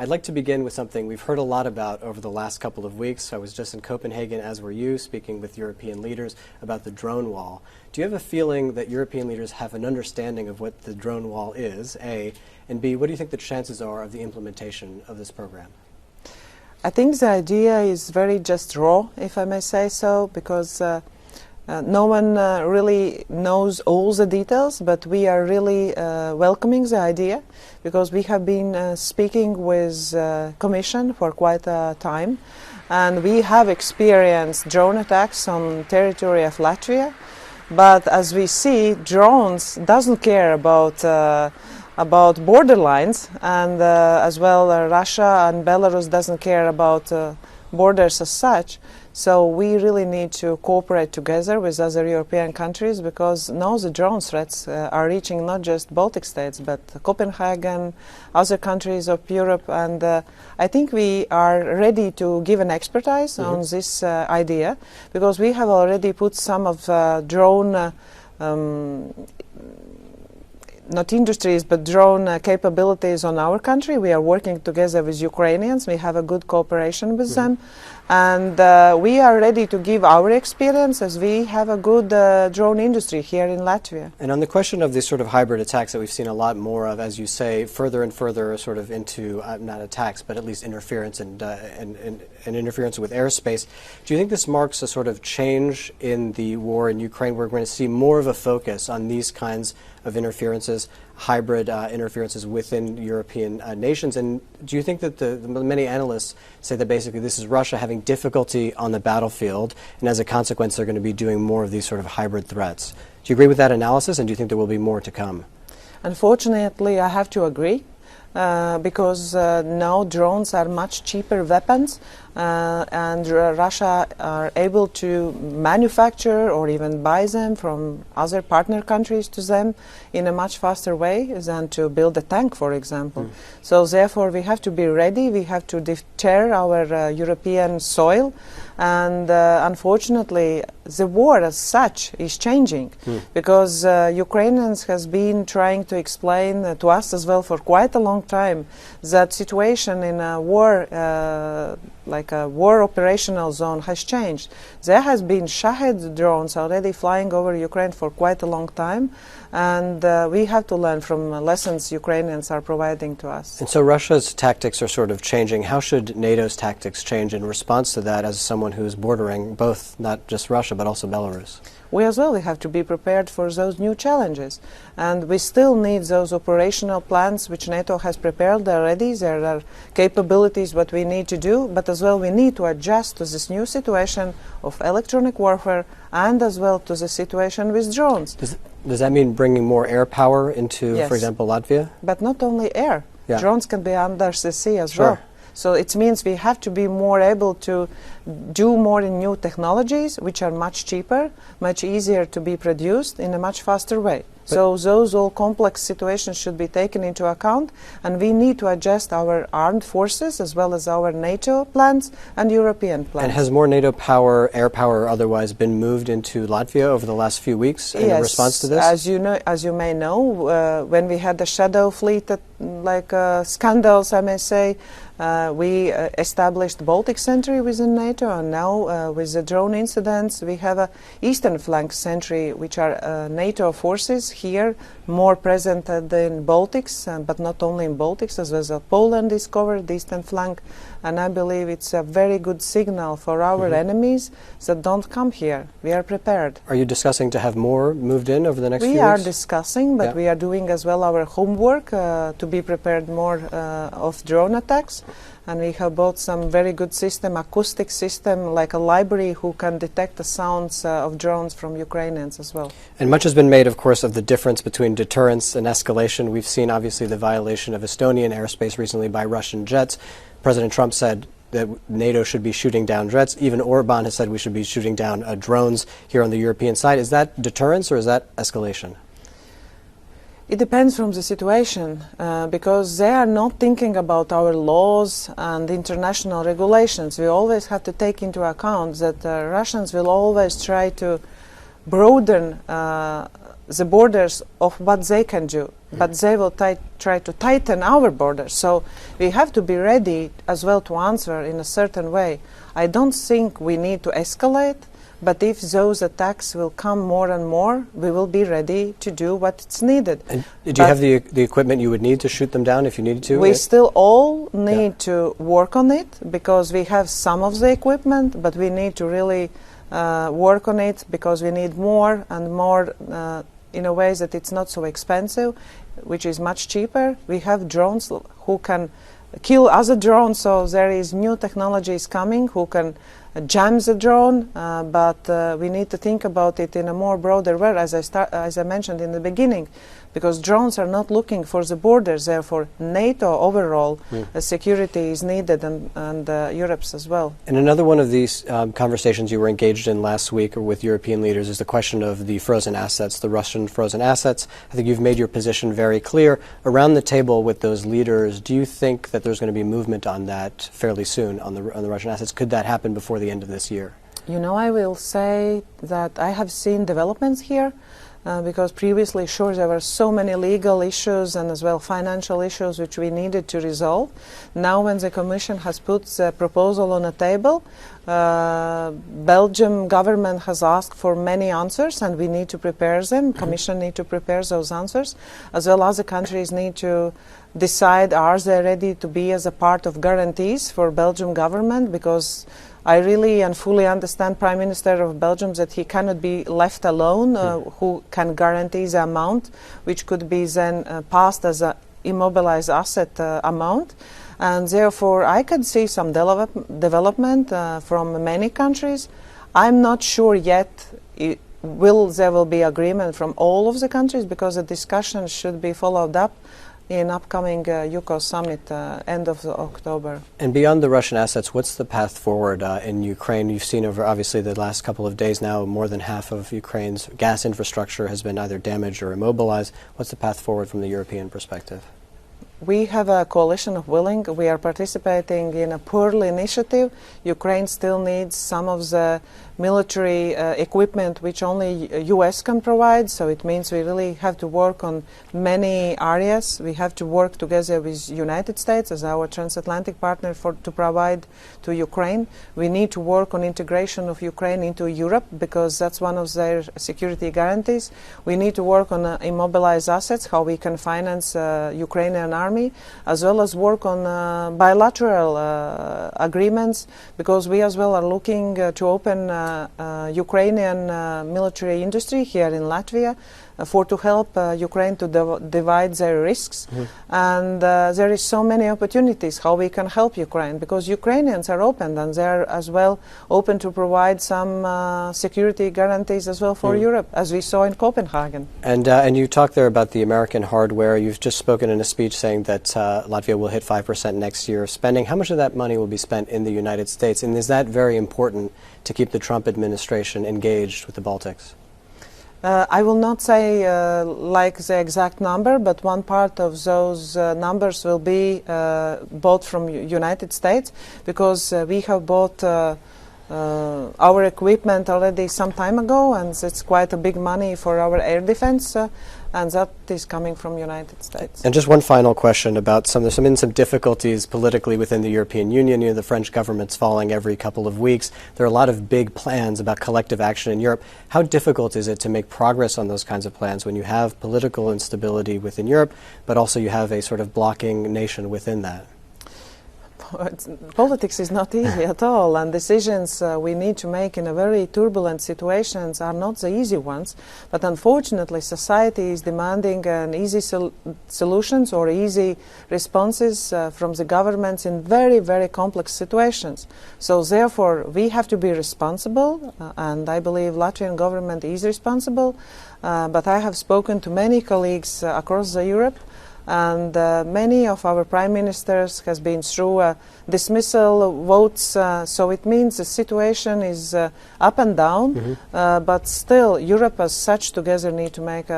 I'd like to begin with something we've heard a lot about over the last couple of weeks. I was just in Copenhagen, as were you, speaking with European leaders about the drone wall. Do you have a feeling that European leaders have an understanding of what the drone wall is, A, and B, what do you think the chances are of the implementation of this program? I think the idea is very just raw, if I may say so, because no one really knows all the details, but we are really welcoming the idea, because we have been speaking with Commission for quite a time, and we have experienced drone attacks on territory of Latvia. But as we see, drones doesn't care about borderlines, and as well Russia and Belarus doesn't care about borders as such. So we really need to cooperate together with other European countries, because now the drone threats are reaching not just Baltic states but Copenhagen, other countries of Europe, and I think we are ready to give an expertise on this idea, because we have already put some of drone not industries, but drone capabilities on our country. We are working together with Ukrainians. We have a good cooperation with them. And we are ready to give our experience, as we have a good drone industry here in Latvia. And on the question of these sort of hybrid attacks that we've seen a lot more of, as you say, further and further sort of into, not attacks, but at least interference and interference with airspace, do you think this marks a sort of change in the war in Ukraine? We're going to see more of a focus on these kinds of interferences, hybrid interferences within European nations. And do you think that the many analysts say that basically this is Russia having difficulty on the battlefield, and as a consequence they're going to be doing more of these sort of hybrid threats? Do you agree with that analysis, and do you think there will be more to come? Unfortunately, I have to agree. Because now drones are much cheaper weapons, and Russia are able to manufacture or even buy them from other partner countries to them in a much faster way than to build a tank, for example. So therefore we have to be ready, we have to deter our European soil, and unfortunately the war as such is changing, because Ukrainians has been trying to explain to us as well for quite a long time that situation in a war, like a war operational zone, has changed. There has been Shahed drones already flying over Ukraine for quite a long time, and we have to learn from lessons Ukrainians are providing to us. And so Russia's tactics are sort of changing. How should NATO's tactics change in response to that, as someone who's bordering both, not just Russia, but also Belarus? We as well, we have to be prepared for those new challenges, and we still need those operational plans which NATO has prepared already. There are capabilities what we need to do, but as well we need to adjust to this new situation of electronic warfare, and as well to the situation with drones. Does that mean bringing more air power into, Yes. for example, Latvia? But not only air, Yeah. drones can be under the sea as Sure. well. So it means we have to be more able to do more in new technologies, which are much cheaper, much easier to be produced in a much faster way. So those all complex situations should be taken into account, and we need to adjust our armed forces as well as our NATO plans and European plans. And has more NATO power, air power or otherwise, been moved into Latvia over the last few weeks in response to this? As you may know, when we had the shadow fleet, scandals, I may say, we established Baltic sentry within NATO, and now with the drone incidents we have a eastern flank sentry, which are NATO forces here, more present than Baltics, but not only in Baltics, as well as Poland is covered, the eastern flank, and I believe it's a very good signal for our enemies that don't come here. We are prepared. Are you discussing to have more moved in over the next few weeks? We are discussing, but we are doing as well our homework to be prepared more of drone attacks. And we have bought some very good system, acoustic system, like a library who can detect the sounds of drones from Ukrainians as well. And much has been made, of course, of the difference between deterrence and escalation. We've seen, obviously, the violation of Estonian airspace recently by Russian jets. President Trump said that NATO should be shooting down jets. Even Orban has said we should be shooting down drones here on the European side. Is that deterrence or is that escalation? It depends from the situation, because they are not thinking about our laws and international regulations. We always have to take into account that Russians will always try to broaden the borders of what they can do. but they will try to tighten our borders. So we have to be ready as well to answer in a certain way. I don't think we need to escalate, but if those attacks will come more and more, we will be ready to do what's needed. And do you have the equipment you would need to shoot them down if you needed to? We still all need to work on it, because we have some of the equipment, but we need to really work on it, because we need more and more in a way that it's not so expensive, which is much cheaper. We have drones who can kill other drones, so there is new technologies coming who can jam the drone, but we need to think about it in a more broader way, as I mentioned in the beginning, because drones are not looking for the borders. Therefore, NATO overall security is needed, and Europe's as well. And another one of these conversations you were engaged in last week with European leaders is the question of the frozen assets, the Russian frozen assets. I think you've made your position very clear. Around the table with those leaders, do you think that there's going to be movement on that fairly soon, on the Russian assets? Could that happen before the end of this year? You know, I will say that I have seen developments here. Because previously, sure, there were so many legal issues and as well financial issues which we needed to resolve. Now when the Commission has put the proposal on the table, Belgium government has asked for many answers, and we need to prepare them. Commission need to prepare those answers, as well as the countries need to decide, are they ready to be as a part of guarantees for Belgium government, because I really and fully understand Prime Minister of Belgium that he cannot be left alone, who can guarantee the amount, which could be then passed as an immobilized asset amount. And therefore, I could see some development from many countries. I'm not sure yet there will be agreement from all of the countries, because the discussion should be followed up in upcoming UCO summit end of October. And beyond the Russian assets, what's the path forward in Ukraine? You've seen over obviously the last couple of days now, more than half of Ukraine's gas infrastructure has been either damaged or immobilized. What's the path forward from the European perspective? We have a coalition of willing. We are participating in a Pearl initiative. Ukraine still needs some of the military equipment which only US can provide, so it means we really have to work on many areas. We have to work together with United States as our transatlantic partner to provide to Ukraine. We need to work on integration of Ukraine into Europe, because that's one of their security guarantees. We need to work on immobilized assets, how we can finance Ukrainian army, as well as work on bilateral agreements, because we as well are looking to open Ukrainian military industry here in Latvia to help Ukraine to divide their risks. And there is so many opportunities how we can help Ukraine, because Ukrainians are open, and they are as well open to provide some security guarantees as well for Europe, as we saw in Copenhagen. And you talked there about the American hardware. You've just spoken in a speech saying that Latvia will hit 5% next year of spending. How much of that money will be spent in the United States? And is that very important to keep the Trump administration engaged with the Baltics? I will not say like the exact number, but one part of those numbers will be bought from United States, because we have bought our equipment already some time ago, and it's quite a big money for our air defense, and that is coming from United States. And just one final question about some difficulties politically within the European Union. You know, the French government's falling every couple of weeks. There are a lot of big plans about collective action in Europe. How difficult is it to make progress on those kinds of plans when you have political instability within Europe, but also you have a sort of blocking nation within that? Politics is not easy at all, and decisions we need to make in a very turbulent situations are not the easy ones. But unfortunately, society is demanding an easy solutions or easy responses from the governments in very, very complex situations. So therefore, we have to be responsible, and I believe Latvian government is responsible. But I have spoken to many colleagues across Europe, and many of our prime ministers has been through dismissal votes, so it means the situation is up and down, but still Europe as such together need to make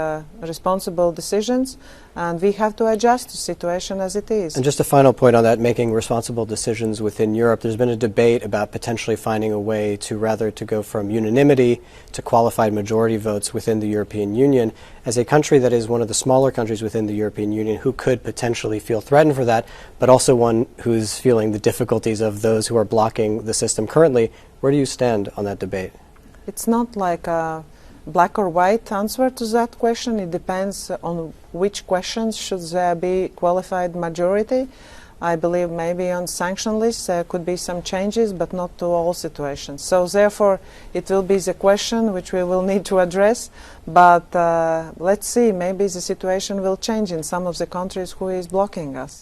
responsible decisions, and we have to adjust the situation as it is. And just a final point on that, making responsible decisions within Europe. There's been a debate about potentially finding a way to go from unanimity to qualified majority votes within the European Union. As a country that is one of the smaller countries within the European Union who could potentially feel threatened for that, but also one who's feeling the difficulties of those who are blocking the system currently, where do you stand on that debate? It's not like a black or white answer to that question. It depends on which questions should there be qualified majority. I believe maybe on sanction lists there could be some changes, but not to all situations. So therefore it will be the question which we will need to address, but let's see, maybe the situation will change in some of the countries who is blocking us.